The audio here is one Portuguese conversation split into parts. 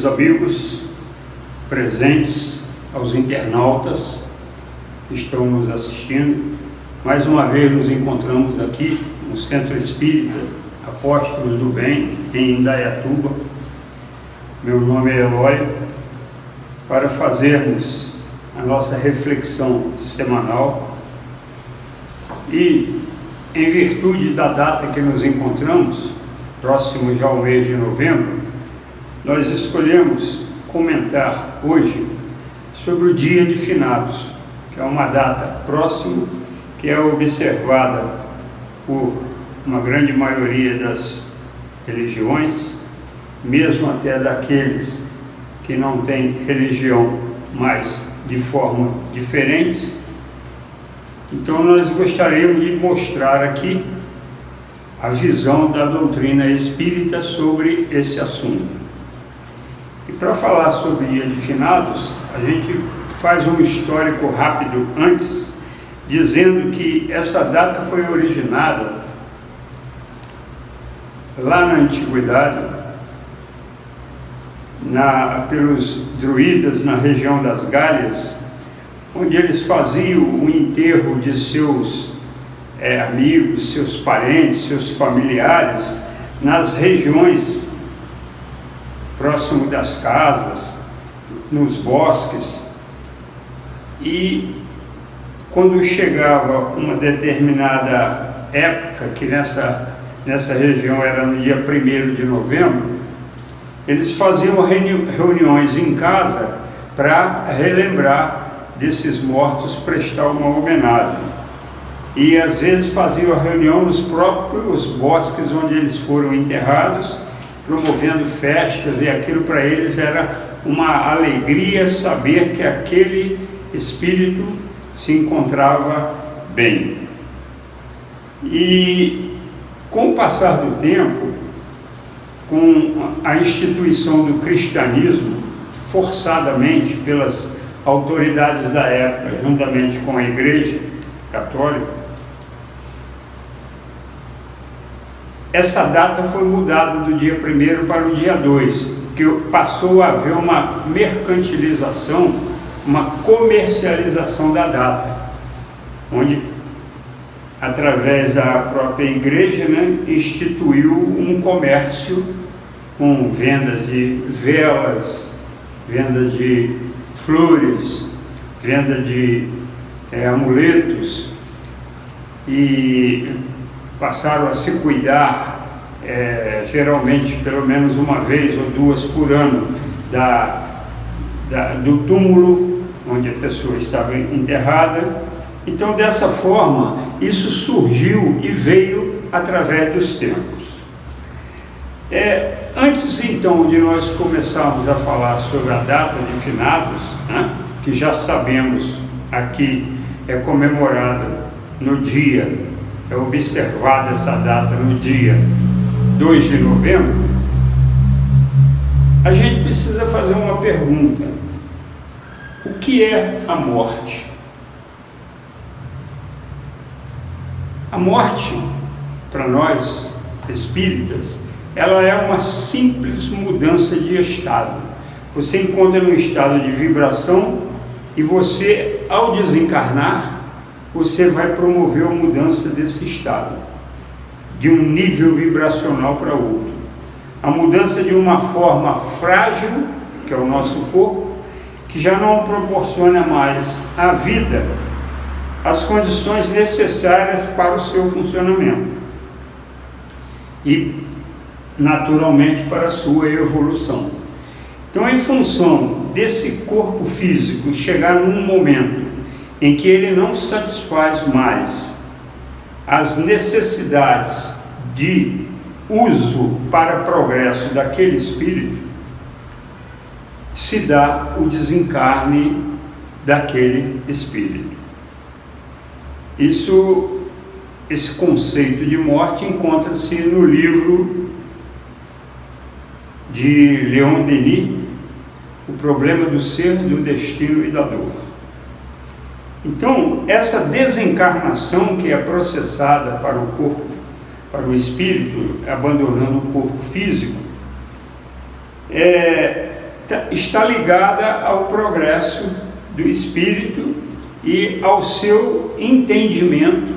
queridos amigos presentes, aos internautas que estão nos assistindo, mais uma vez nos encontramos aqui no Centro Espírita Apóstolos do Bem, em Indaiatuba. Meu nome é Eloy, para fazermos a nossa reflexão semanal e, em virtude da data que nos encontramos, próximo já ao mês de novembro, nós escolhemos comentar hoje sobre o Dia de Finados, que é uma data próxima, que é observada por uma grande maioria das religiões, mesmo até daqueles que não têm religião, mas de forma diferente. Então nós gostaríamos de mostrar aqui a visão da doutrina espírita sobre esse assunto. E para falar sobre o Dia de Finados, a gente faz um histórico rápido antes, dizendo que essa data foi originada lá na Antiguidade, pelos druidas na região das Gálias, onde eles faziam o enterro de seus amigos, seus parentes, seus familiares, nas regiões próximo das casas, nos bosques. E quando chegava uma determinada época, que nessa região era no dia 1º de novembro, eles faziam reuniões em casa para relembrar desses mortos, prestar uma homenagem. E às vezes faziam a reunião nos próprios bosques onde eles foram enterrados, promovendo festas, e aquilo para eles era uma alegria saber que aquele espírito se encontrava bem. E com o passar do tempo, com a instituição do cristianismo, forçadamente pelas autoridades da época, juntamente com a Igreja Católica, essa data foi mudada do dia 1º para o dia 2, que passou a haver uma mercantilização, uma comercialização da data, onde, através da própria Igreja, instituiu um comércio com vendas de velas, venda de flores, venda de amuletos, e passaram a se cuidar, geralmente pelo menos uma vez ou duas por ano, do túmulo onde a pessoa estava enterrada. Então, dessa forma, isso surgiu e veio através dos tempos. Antes, então, de nós começarmos a falar sobre a data de finados, que já sabemos aqui é comemorada no dia, é observada essa data no dia 2 de novembro, a gente precisa fazer uma pergunta: o que é a morte? A morte, para nós espíritas, ela é uma simples mudança de estado. Você encontra num estado de vibração e você, ao desencarnar, você vai promover a mudança desse estado, de um nível vibracional para outro. A mudança de uma forma frágil, que é o nosso corpo, que já não proporciona mais à vida as condições necessárias para o seu funcionamento e, naturalmente, para a sua evolução. Então, em função desse corpo físico chegar num momento em que ele não satisfaz mais as necessidades de uso para progresso daquele espírito, se dá o desencarne daquele espírito. Esse conceito de morte encontra-se no livro de Leon Denis, O Problema do Ser, do Destino e da Dor. Então, essa desencarnação que é processada para o corpo, para o espírito, abandonando o corpo físico, está ligada ao progresso do espírito e ao seu entendimento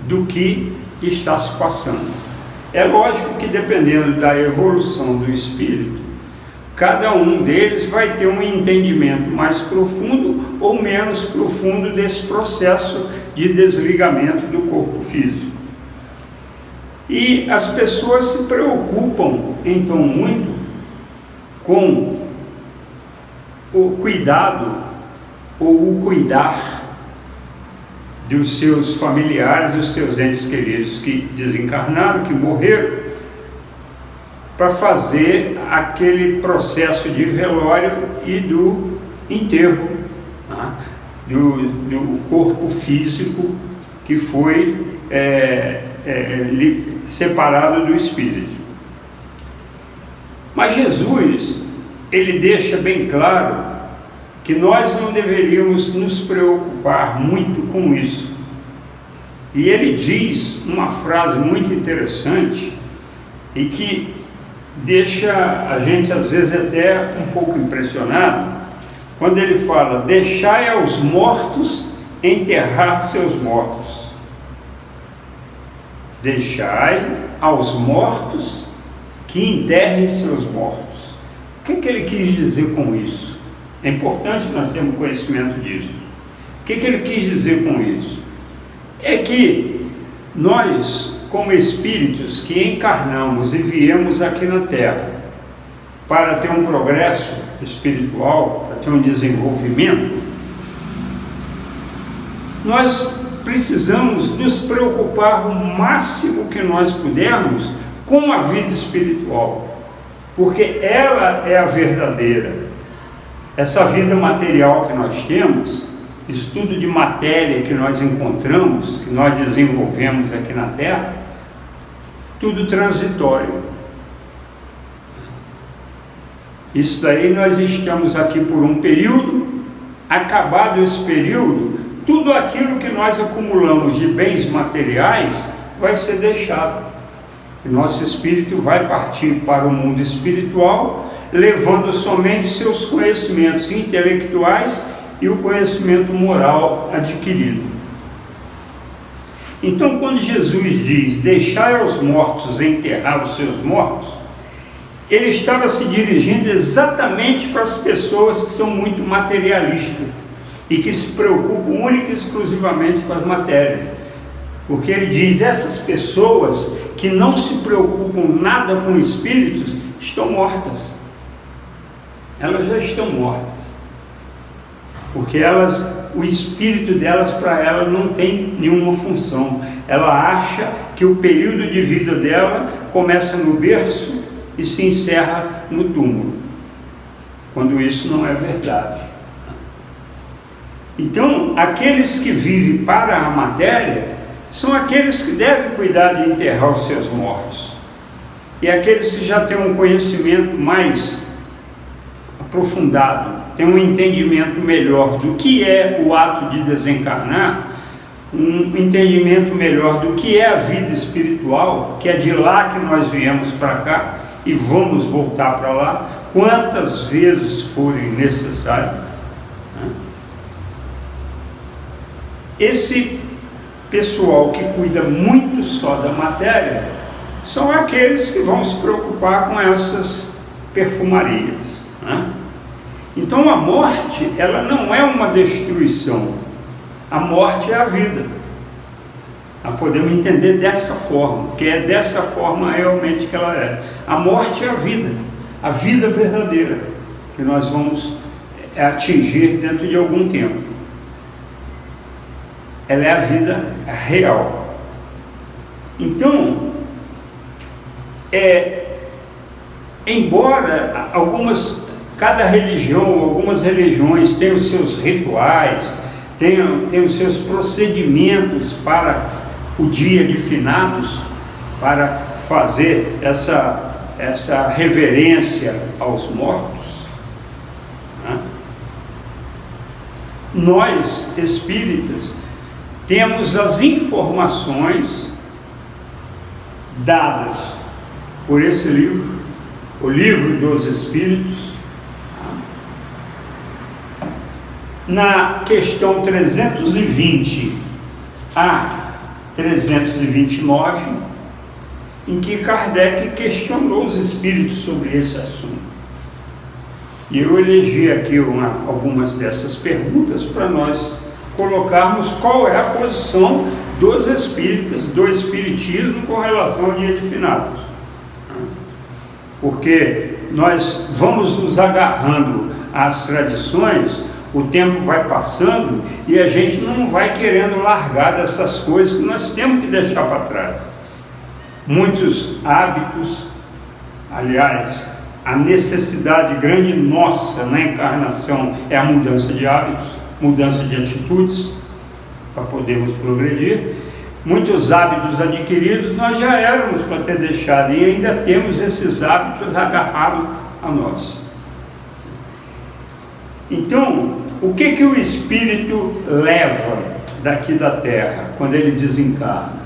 do que está se passando. É lógico que, dependendo da evolução do espírito, cada um deles vai ter um entendimento mais profundo ou menos profundo desse processo de desligamento do corpo físico. E as pessoas se preocupam, então, muito com o cuidado ou o cuidar dos seus familiares, dos seus entes queridos que desencarnaram, que morreram, para fazer aquele processo de velório e do enterro, tá? do corpo físico que foi separado do espírito. Mas Jesus, ele deixa bem claro que nós não deveríamos nos preocupar muito com isso. E ele diz uma frase muito interessante e que deixa a gente às vezes até um pouco impressionado, quando ele fala: deixai aos mortos enterrar seus mortos. Deixai aos mortos que enterrem seus mortos. O que ele quis dizer com isso? É importante nós termos conhecimento disso. O que ele quis dizer com isso? É que nós, como espíritos que encarnamos e viemos aqui na Terra para ter um progresso espiritual, para ter um desenvolvimento, nós precisamos nos preocupar o máximo que nós pudermos com a vida espiritual, porque ela é a verdadeira. Essa vida material que nós temos, estudo de matéria que nós encontramos, que nós desenvolvemos aqui na Terra, tudo transitório. Isso daí nós estamos aqui por um período, acabado esse período, tudo aquilo que nós acumulamos de bens materiais vai ser deixado. O nosso espírito vai partir para o mundo espiritual, levando somente seus conhecimentos intelectuais e o conhecimento moral adquirido. Então, quando Jesus diz: deixai aos mortos enterrar os seus mortos, ele estava se dirigindo exatamente para as pessoas que são muito materialistas e que se preocupam única e exclusivamente com as matérias. Porque ele diz: essas pessoas que não se preocupam nada com espíritos estão mortas. Elas já estão mortas, porque o espírito delas, para ela, não tem nenhuma função. Ela acha que o período de vida dela começa no berço e se encerra no túmulo, quando isso não é verdade. Então, aqueles que vivem para a matéria são aqueles que devem cuidar de enterrar os seus mortos, e aqueles que já têm um conhecimento mais aprofundado, tem um entendimento melhor do que é o ato de desencarnar, um entendimento melhor do que é a vida espiritual, que é de lá que nós viemos para cá e vamos voltar para lá, quantas vezes forem necessárias. Esse pessoal que cuida muito só da matéria são aqueles que vão se preocupar com essas perfumarias, né? Então a morte, ela não é uma destruição, a morte é a vida. Nós podemos entender dessa forma, que é dessa forma realmente que ela é. A morte é a vida verdadeira, que nós vamos atingir dentro de algum tempo. Ela é a vida real. Então, embora cada religião, algumas religiões tenham os seus rituais, tenham os seus procedimentos para o dia de finados, para fazer essa reverência aos mortos, né? Nós, espíritas, temos as informações dadas por esse livro, o Livro dos Espíritos, na questão 320 a 329, em que Kardec questionou os espíritos sobre esse assunto. E eu elegi aqui algumas dessas perguntas para nós colocarmos qual é a posição dos espíritas, do espiritismo com relação ao dia de finados. Porque nós vamos nos agarrando às tradições, o tempo vai passando e a gente não vai querendo largar dessas coisas que nós temos que deixar para trás. Muitos hábitos, aliás, a necessidade grande nossa na encarnação é a mudança de hábitos, mudança de atitudes, para podermos progredir. Muitos hábitos adquiridos nós já éramos para ter deixado e ainda temos esses hábitos agarrados a nós. Então, o que o espírito leva daqui da Terra quando ele desencarna?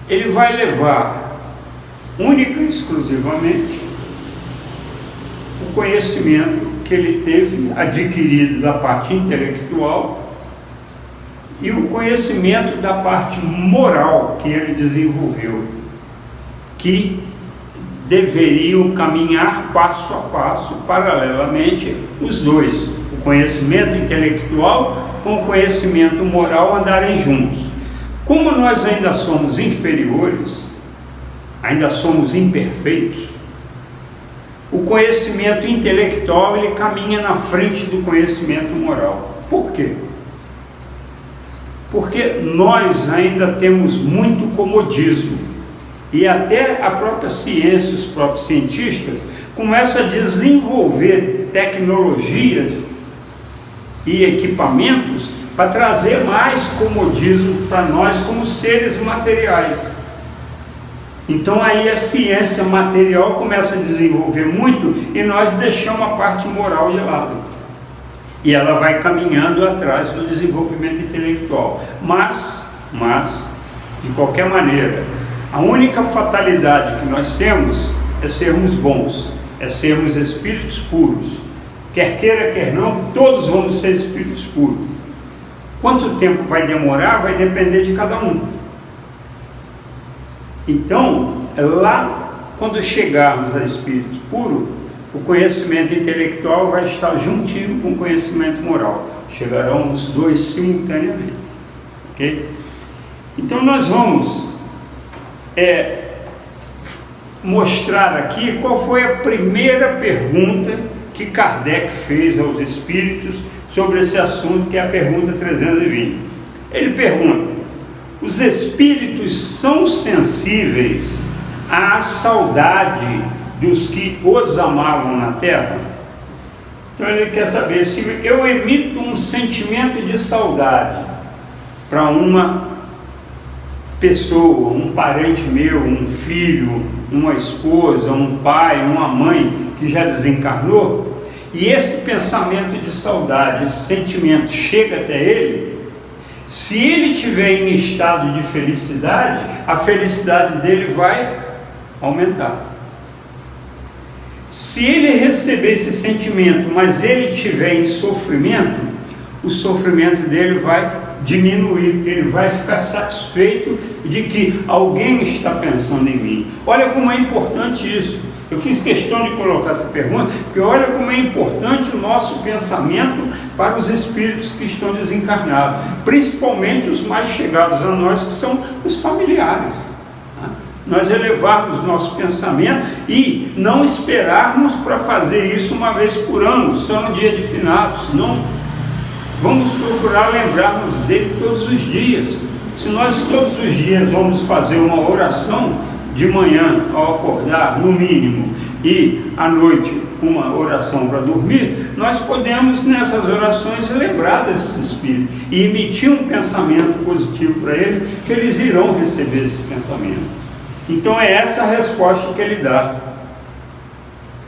Ele vai levar única e exclusivamente o conhecimento que ele teve adquirido da parte intelectual e o conhecimento da parte moral que ele desenvolveu, que deveriam caminhar passo a passo, paralelamente, os dois, o conhecimento intelectual com o conhecimento moral andarem juntos. Como nós ainda somos inferiores, ainda somos imperfeitos, o conhecimento intelectual ele caminha na frente do conhecimento moral. Por quê? Porque nós ainda temos muito comodismo e até a própria ciência, os próprios cientistas começam a desenvolver tecnologias e equipamentos para trazer mais comodismo para nós como seres materiais. Então aí a ciência material começa a desenvolver muito e nós deixamos a parte moral de lado. E ela vai caminhando atrás do desenvolvimento intelectual. Mas, de qualquer maneira, a única fatalidade que nós temos é sermos bons, é sermos espíritos puros. Quer queira, quer não, todos vamos ser espíritos puros. Quanto tempo vai demorar, vai depender de cada um. Então, lá, quando chegarmos a espírito puro, o conhecimento intelectual vai estar juntinho com o conhecimento moral. Chegarão os dois simultaneamente. Ok? Então, nós vamos mostrar aqui qual foi a primeira pergunta que Kardec fez aos espíritos sobre esse assunto, que é a pergunta 320. Ele pergunta: os espíritos são sensíveis à saudade dos que os amavam na Terra? Então ele quer saber se eu emito um sentimento de saudade para uma pessoa, um parente meu, um filho, uma esposa, um pai, uma mãe que já desencarnou, e esse pensamento de saudade, esse sentimento chega até ele. Se ele estiver em estado de felicidade, a felicidade dele vai aumentar. Se ele receber esse sentimento, mas ele estiver em sofrimento, o sofrimento dele vai diminuir, porque ele vai ficar satisfeito de que alguém está pensando em mim. Olha como é importante isso. Eu fiz questão de colocar essa pergunta, porque olha como é importante o nosso pensamento para os espíritos que estão desencarnados, principalmente os mais chegados a nós, que são os familiares. Nós elevarmos nosso pensamento e não esperarmos para fazer isso uma vez por ano, só no dia de finados. Não, vamos procurar lembrarmos dele todos os dias. Se nós todos os dias vamos fazer uma oração, de manhã ao acordar, no mínimo, e à noite uma oração para dormir, nós podemos nessas orações lembrar desses espíritos e emitir um pensamento positivo para eles, que eles irão receber esse pensamento. Então é essa a resposta que ele dá.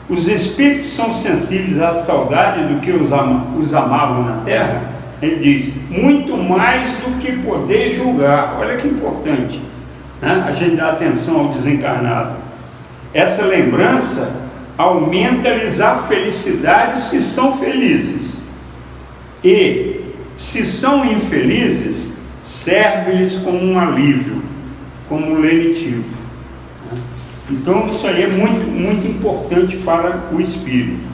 Os espíritos são sensíveis à saudade do que os amavam na Terra? Ele diz, muito mais do que poder julgar. Olha que importante, né? A gente dá atenção ao desencarnado. Essa lembrança aumenta-lhes a felicidade se são felizes. e, se são infelizes, serve-lhes como um alívio, como um lenitivo. Então isso aí é muito, muito importante para o espírito.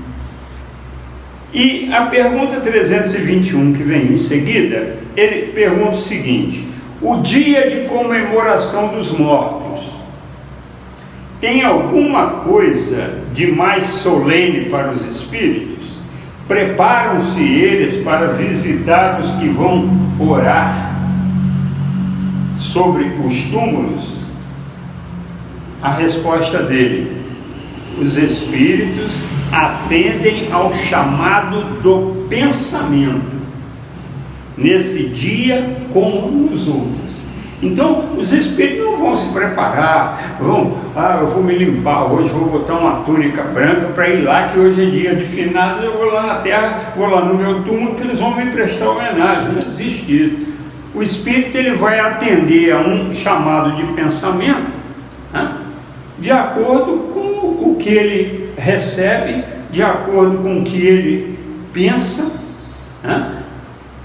E a pergunta 321 que vem em seguida, ele pergunta o seguinte: o dia de comemoração dos mortos tem alguma coisa de mais solene para os espíritos? Preparam-se eles para visitar os que vão orar sobre os túmulos? A resposta dele: os espíritos atendem ao chamado do pensamento, nesse dia como nos outros. Então, os espíritos não vão se preparar, eu vou me limpar hoje, vou botar uma túnica branca para ir lá, que hoje é dia de finados, eu vou lá na terra, vou lá no meu túmulo, que eles vão me prestar homenagem. Não existe isso. O espírito, ele vai atender a um chamado de pensamento, né, de acordo com o que ele recebe, de acordo com o que ele pensa, né,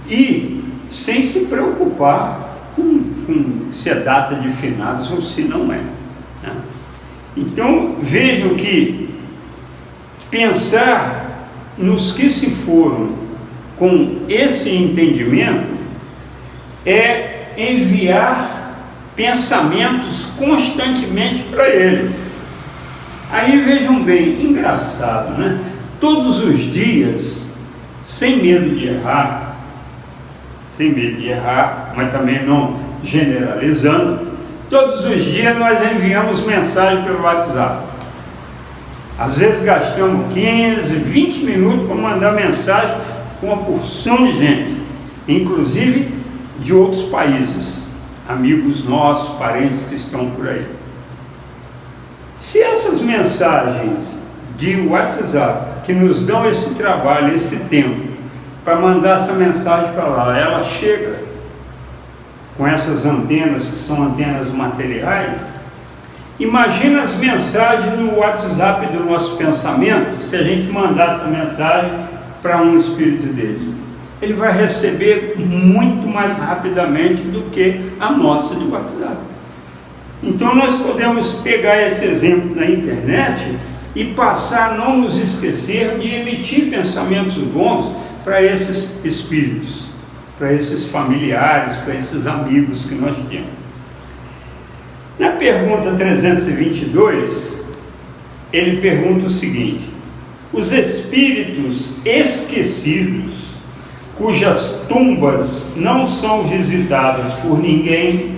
e sem se preocupar com se é data de finados ou se não é, né? Então vejam que pensar nos que se foram com esse entendimento é enviar pensamentos constantemente para eles. Aí vejam bem, engraçado, né? Todos os dias, sem medo de errar, mas também não generalizando, todos os dias nós enviamos mensagem pelo WhatsApp. Às vezes gastamos 15, 20 minutos para mandar mensagem com uma porção de gente, inclusive de outros países, amigos nossos, parentes que estão por aí. Se essas mensagens de WhatsApp, que nos dão esse trabalho, esse tempo, para mandar essa mensagem para lá, ela chega com essas antenas, que são antenas materiais, imagina as mensagens no WhatsApp do nosso pensamento, se a gente mandar essa mensagem para um espírito desse. Ele vai receber muito mais rapidamente do que a nossa de WhatsApp. Então nós podemos pegar esse exemplo na internet e passar a não nos esquecer de emitir pensamentos bons para esses espíritos, para esses familiares, para esses amigos que nós temos. Na pergunta 322, ele pergunta o seguinte: os espíritos esquecidos, cujas tumbas não são visitadas por ninguém,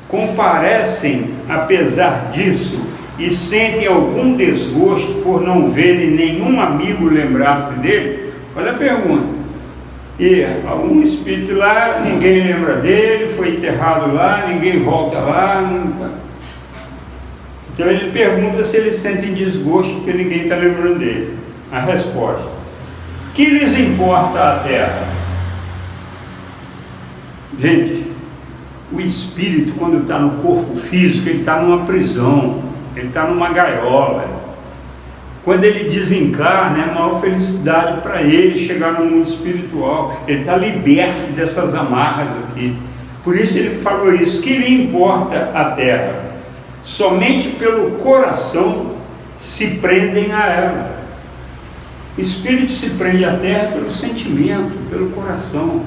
comparecem apesar disso e sentem algum desgosto por não verem nenhum amigo lembrar-se deles? Olha a pergunta. E algum espírito lá, ninguém lembra dele, foi enterrado lá, ninguém volta lá, nunca. Então ele pergunta se eles sentem desgosto porque ninguém está lembrando dele. A resposta: que lhes importa a terra? Gente, o espírito, quando está no corpo físico, ele está numa prisão, ele está numa gaiola. Quando ele desencarna, é a maior felicidade para ele chegar no mundo espiritual. Ele está liberto dessas amarras aqui. Por isso ele falou isso: que lhe importa a terra? Somente pelo coração se prendem a ela. O espírito se prende à terra pelo sentimento, pelo coração.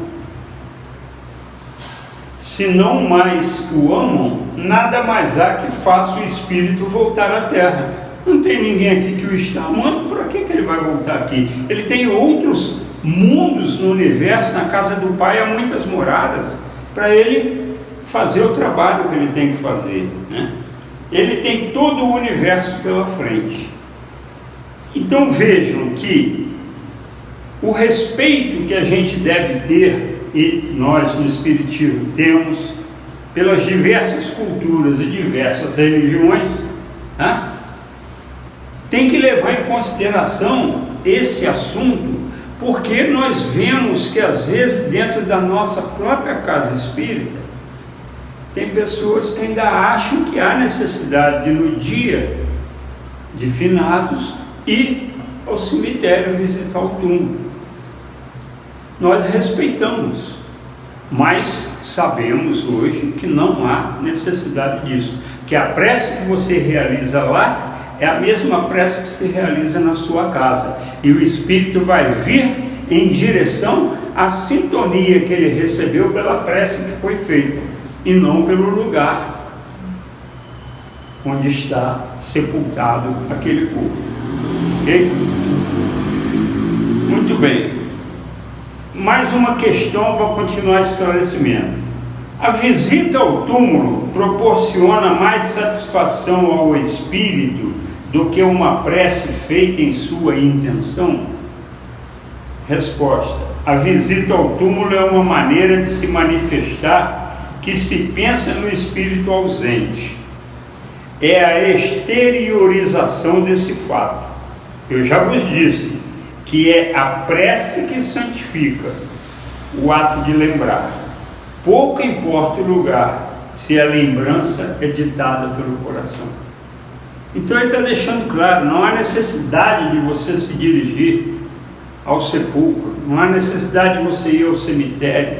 Se não mais o amam, nada mais há que faça o espírito voltar à terra. Não tem ninguém aqui que o está amando, por que ele vai voltar aqui? Ele tem outros mundos no universo, na casa do Pai há muitas moradas, para ele fazer o trabalho que ele tem que fazer, né? Ele tem todo o universo pela frente. Então vejam que o respeito que a gente deve ter, e nós no Espiritismo temos, pelas diversas culturas e diversas religiões, né? Tem que levar em consideração esse assunto, porque nós vemos que às vezes dentro da nossa própria casa espírita tem pessoas que ainda acham que há necessidade de, no dia de finados, ir ao cemitério visitar o túmulo. nós respeitamos, mas sabemos hoje que não há necessidade disso, que a prece que você realiza lá é a mesma prece que se realiza na sua casa, e o Espírito vai vir em direção à sintonia que ele recebeu pela prece que foi feita, e não pelo lugar onde está sepultado aquele corpo. Ok? Muito bem. Mais uma questão para continuar o esclarecimento. A visita ao túmulo proporciona mais satisfação ao espírito do que uma prece feita em sua intenção? Resposta: a visita ao túmulo é uma maneira de se manifestar que se pensa no espírito ausente. É a exteriorização desse fato. Eu já vos disse que é a prece que santifica o ato de lembrar. Pouco importa o lugar, se a lembrança é ditada pelo coração. Então ele está deixando claro, não há necessidade de você se dirigir ao sepulcro, não há necessidade de você ir ao cemitério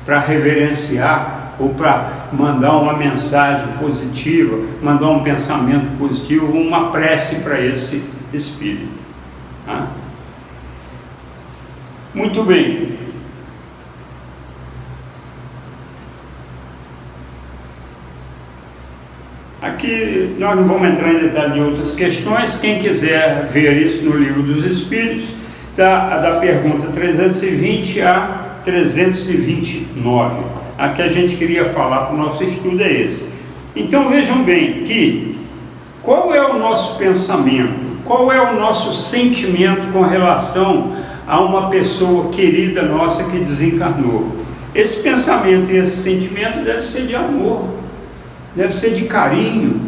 para reverenciar ou para mandar uma mensagem positiva, mandar um pensamento positivo, uma prece para esse espírito. Tá? Muito bem. Aqui nós não vamos entrar em detalhe de outras questões. Quem quiser ver isso no Livro dos Espíritos, da pergunta 320 a 329. A que a gente queria falar para o nosso estudo é esse. Então vejam bem que qual é o nosso pensamento, qual é o nosso sentimento com relação a uma pessoa querida nossa que desencarnou. Esse pensamento e esse sentimento deve ser de amor, deve ser de carinho,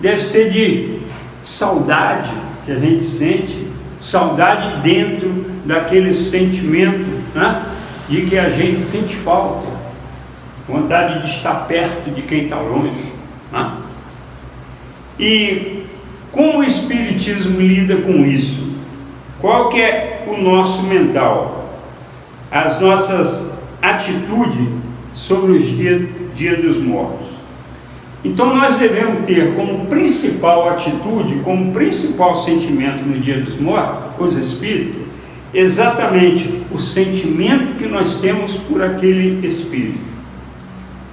deve ser de saudade que a gente sente, saudade dentro daquele sentimento, né, de que a gente sente falta, vontade de estar perto de quem está longe. Né? E como o Espiritismo lida com isso? Qual que é o nosso mental? As nossas atitudes sobre os dia dos mortos. Então nós devemos ter como principal atitude, como principal sentimento no dia dos mortos, os espíritos, exatamente o sentimento que nós temos por aquele espírito.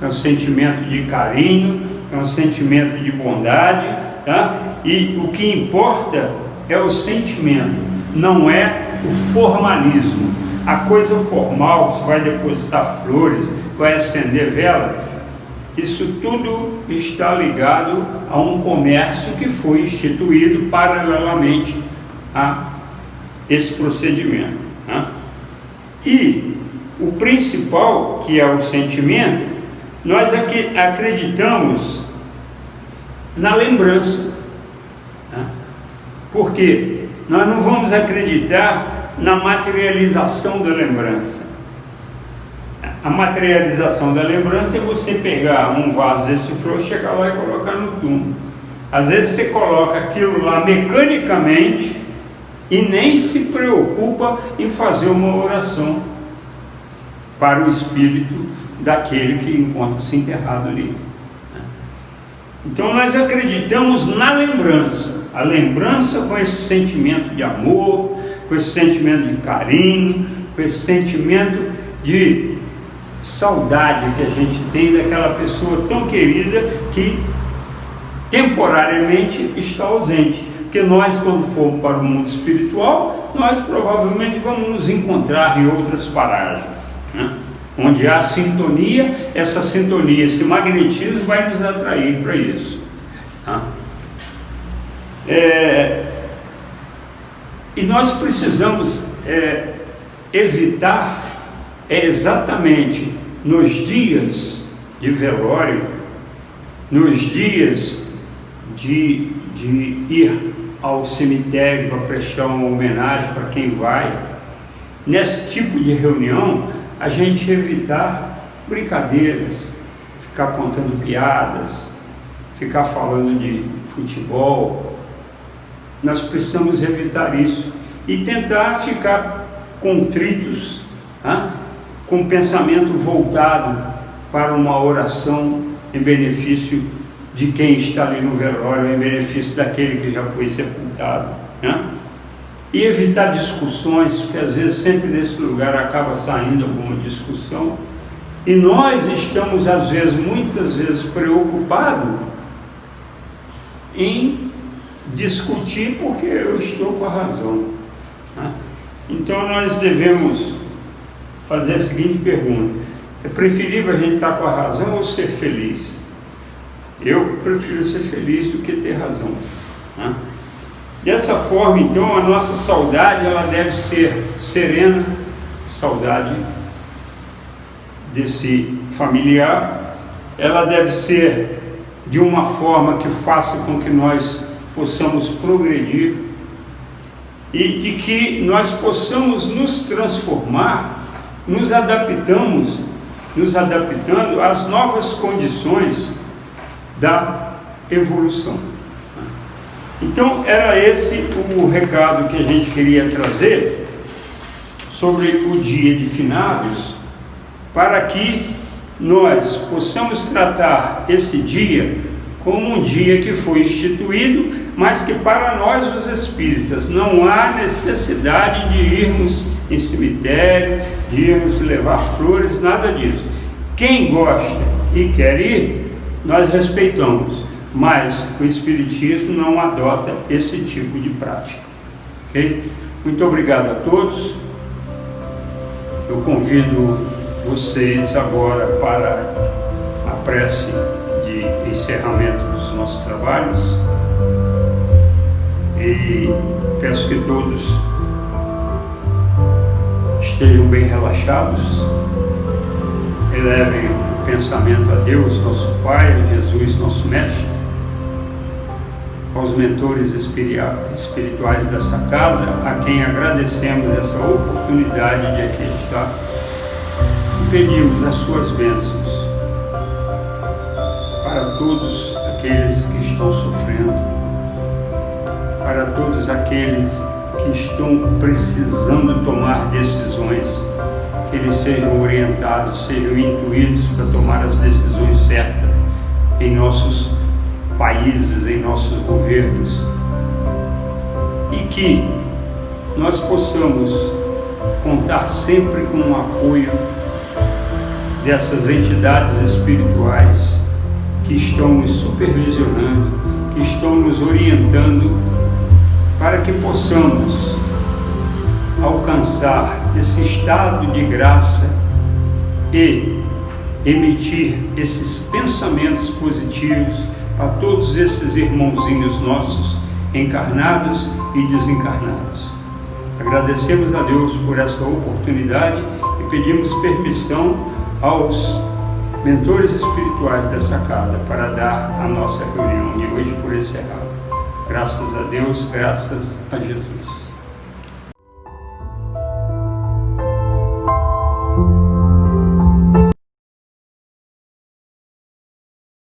É um sentimento de carinho, é um sentimento de bondade, tá? E o que importa é o sentimento, não é o formalismo. A coisa formal, você vai depositar flores, vai acender vela, isso tudo está ligado a um comércio que foi instituído paralelamente a esse procedimento. Né? E o principal, que é o sentimento, nós aqui acreditamos na lembrança. Né? Por quê? Nós não vamos acreditar na materialização da lembrança. A materialização da lembrança é você pegar um vaso desse flor, chegar lá e colocar no túmulo. Às vezes você coloca aquilo lá mecanicamente e nem se preocupa em fazer uma oração para o espírito daquele que encontra-se enterrado ali. Então nós acreditamos na lembrança, a lembrança com esse sentimento de amor, com esse sentimento de carinho, com esse sentimento de saudade que a gente tem daquela pessoa tão querida que temporariamente está ausente. Porque nós, quando formos para o mundo espiritual, nós provavelmente vamos nos encontrar em outras paragens, né? Onde há sintonia, essa sintonia, esse magnetismo vai nos atrair para isso. Tá? E nós precisamos evitar exatamente nos dias de velório, nos dias de ir ao cemitério para prestar uma homenagem para quem vai, nesse tipo de reunião, a gente evitar brincadeiras, ficar contando piadas, ficar falando de futebol. Nós precisamos evitar isso e tentar ficar contritos, com pensamento voltado para uma oração em benefício de quem está ali no velório, em benefício daquele que já foi sepultado, e evitar discussões, porque às vezes sempre nesse lugar acaba saindo alguma discussão, e nós estamos às vezes, muitas vezes, preocupados em discutir porque eu estou com a razão, Então nós devemos fazer a seguinte pergunta: é preferível a gente estar com a razão ou ser feliz? Eu prefiro ser feliz do que ter razão, Dessa forma, então, a nossa saudade, ela deve ser serena, saudade desse familiar, ela deve ser de uma forma que faça com que nós possamos progredir e de que nós possamos nos transformar, nos adaptando às novas condições da evolução. Então era esse o recado que a gente queria trazer sobre o dia de finados, para que nós possamos tratar esse dia como um dia que foi instituído, mas que para nós os espíritas não há necessidade de irmos em cemitério, de irmos levar flores, nada disso. Quem gosta e quer ir, nós respeitamos, mas o Espiritismo não adota esse tipo de prática. Ok? Muito obrigado a todos. Eu convido vocês agora para a prece de encerramento dos nossos trabalhos e peço que todos estejam bem relaxados, elevem o pensamento a Deus, nosso Pai, a Jesus, nosso Mestre, aos mentores espirituais dessa casa, a quem agradecemos essa oportunidade de aqui estar, e pedimos as suas bênçãos para todos aqueles que estão sofrendo, para todos aqueles que estão precisando tomar decisões, que eles sejam orientados, sejam intuídos para tomar as decisões certas em nossos países, em nossos governos, e que nós possamos contar sempre com o apoio dessas entidades espirituais que estão nos supervisionando, que estão nos orientando, para que possamos alcançar esse estado de graça e emitir esses pensamentos positivos a todos esses irmãozinhos nossos, encarnados e desencarnados. Agradecemos a Deus por essa oportunidade e pedimos permissão aos mentores espirituais dessa casa para dar a nossa reunião de hoje por encerrada. Graças a Deus, graças a Jesus.